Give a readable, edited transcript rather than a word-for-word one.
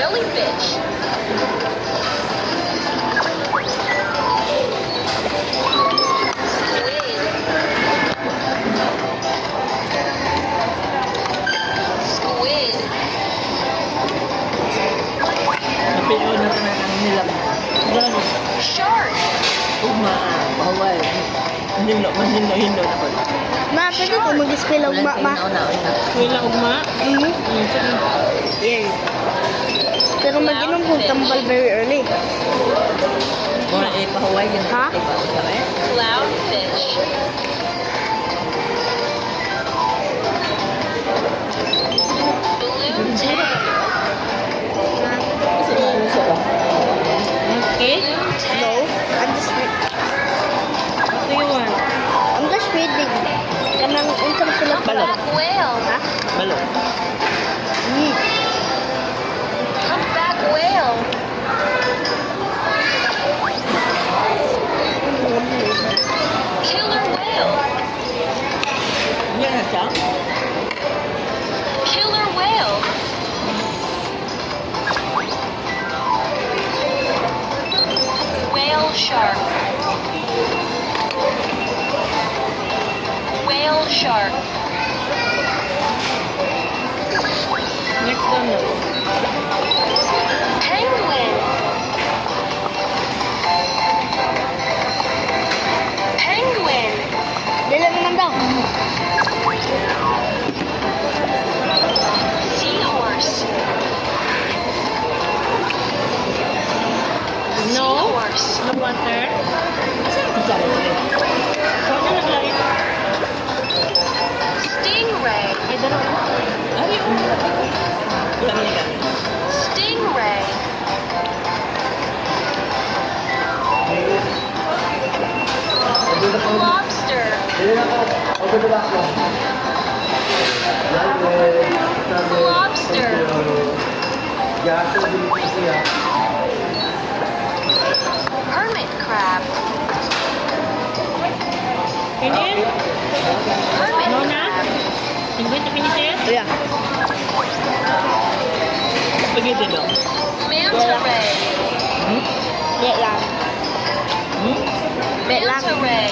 jellyfish. Squid. Napinood na tanang nila. Gano'n. Shark. Ugma. Bawal. Mahino na ko. Ma, pwede ko mag-eskwela ugma, ma. Wala ugma? Mhm. Yeah. Pero mag-inom kong tambal very early. Muna ipahuway yun. Ha? Clownfish. Blue tail. Okay. Blue No, tail. What do you want? I'm just reading. Kanang unsang sulat Balot. Humpback whale. Ha? Balot. Hmm. Humpback whale. Killer whale. Yan na siya? Killer whale. Whale shark. Whale shark. Next one na. Penguin. Penguin. Dala naman daw. Seahorse. No. Seahorse. No water. Asan ang pizza rin? Saan na naglagay? Stingray. Ay, dalawa. Ay, yung. Wala mo nila. Stingray. Lobster. Lobster. Hermit crab. Pinin? Hermit No na? crab. Hindi ito pinitin? Yeah. Spaghetti daw. Manta ray. Hmm? Bet lang. Hmm? Bet lang. Manta ray.